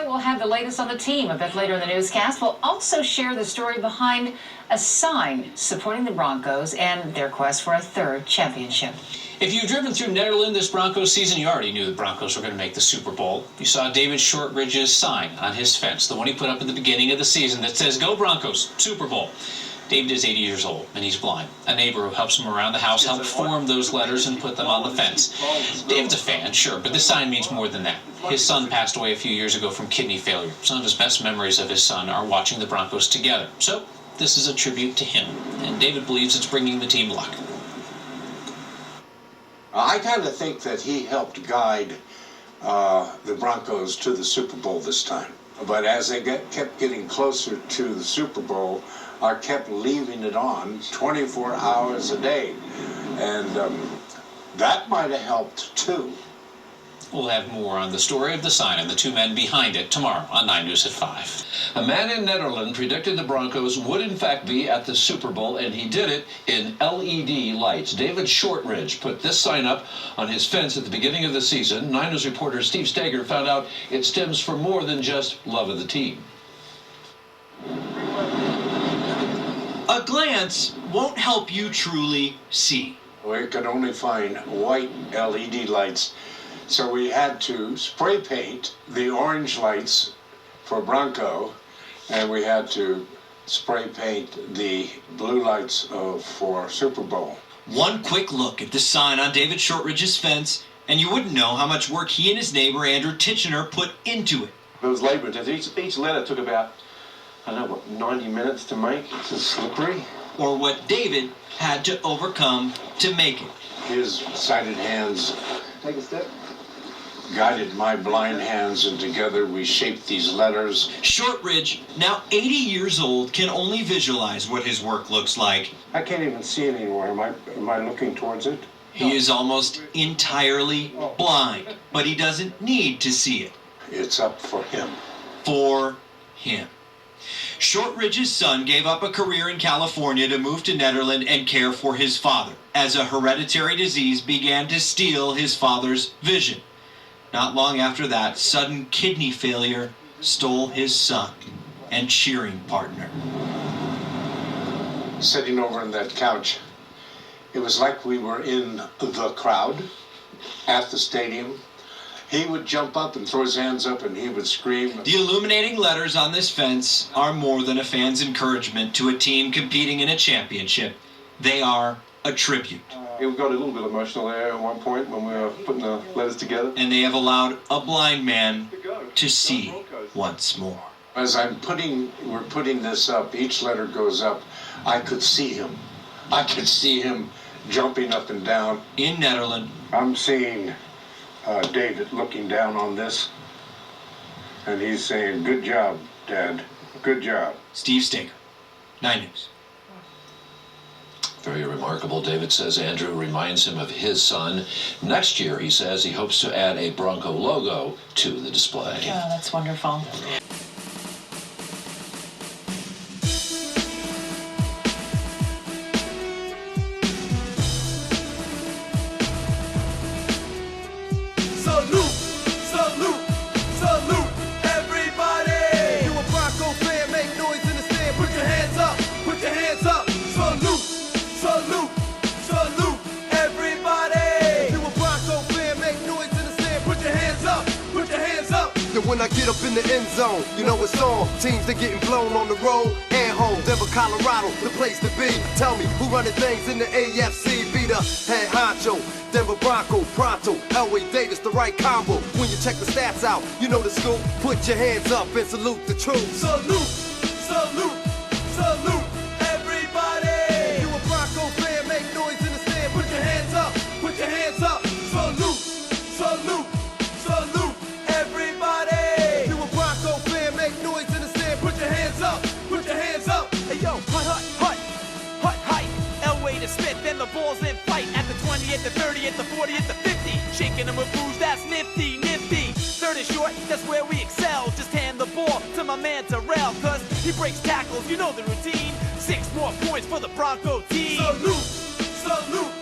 Radio. We'll have the latest on the team a bit later in the newscast. We'll also share the story behind a sign supporting the Broncos and their quest for a third championship. If you've driven through Netherlands this Broncos season, you already knew the Broncos were going to make the Super Bowl. You saw David Shortridge's sign on his fence, the one he put up at the beginning of the season that says, "Go Broncos, Super Bowl." David is 80 years old, and he's blind. A neighbor who helps him around the house helped form those letters and put them on the fence. David's a fan, sure, but this sign means more than that. His son passed away a few years ago from kidney failure. Some of his best memories of his son are watching the Broncos together. So this is a tribute to him, and David believes it's bringing the team luck. I kind of think that he helped guide the Broncos to the Super Bowl this time. But as they kept getting closer to the Super Bowl, I kept leaving it on 24 hours a day. And that might have helped too. We'll have more on the story of the sign and the two men behind it tomorrow on 9 News at 5. A man in Netherlands predicted the Broncos would in fact be at the Super Bowl, and he did it in LED lights. David Shortridge put this sign up on his fence at the beginning of the season. 9 News reporter Steve Steger found out it stems from more than just love of the team. A glance won't help you truly see. We could only find white LED lights, so we had to spray paint the orange lights for Bronco, and we had to spray paint the blue lights for Super Bowl. One quick look at the sign on David Shortridge's fence, and you wouldn't know how much work he and his neighbor Andrew Titchener put into it. It was labor intensive. Each letter took about, I don't know, what, 90 minutes to make. It's slippery. Or what David had to overcome to make it. His sighted hands Take a step. guided my blind hands, and together we shaped these letters. Shortridge, now 80 years old, can only visualize what his work looks like. I can't even see it anymore. Am I looking towards it? He is almost entirely blind, but he doesn't need to see it. It's up for him. For him. Shortridge's son gave up a career in California to move to Netherlands and care for his father, as a hereditary disease began to steal his father's vision. Not long after that, sudden kidney failure stole his son and cheering partner. Sitting over on that couch, it was like we were in the crowd at the stadium. He would jump up and throw his hands up, and he would scream. The illuminating letters on this fence are more than a fan's encouragement to a team competing in a championship. They are a tribute. It got a little bit emotional there at one point when we were putting the letters together. And they have allowed a blind man to see once more. As we're putting this up, each letter goes up, I could see him. I could see him jumping up and down. In Netherlands, I'm seeing David looking down on this, and he's saying, "Good job, Dad. Good job." Steve Steger, 9 News. Very remarkable. David says Andrew reminds him of his son. Next year, he says he hopes to add a Bronco logo to the display. Oh, that's wonderful. Salute, salute, salute, everybody. You a Bronco fan, make noise in the stand. Put your hands up, put your hands up. Salute, salute, salute, everybody. You a Bronco fan, make noise in the stand. Put your hands up, put your hands up. Then when I get up in the end zone, you know it's on. Teams that getting blown on the road and home. Denver, Colorado, the place to be. Tell me who running things in the AFC. Be the head honcho. Denver Bronco, Pronto, Elway Davis, the right combo. When you check the stats out, you know the scoop. Put your hands up and salute the troops. Salute, salute, salute, everybody. You a Bronco fan, make noise in the stand. Put your hands up, put your hands up. Salute, salute, salute, everybody. You a Bronco fan, make noise in the stand. Put your hands up, put your hands up. Hey yo, hut, hut, hut, hut, hut. Elway to Smith, then the ball's in fight. At the 20, at the 30, at the 40, at the 50. Shaking them with booze, that's nifty, nifty. Third is short, that's where we excel. Just hand the ball to my man Terrell, cause he breaks tackles, you know the routine. 6 more points for the Bronco team. Salute, salute.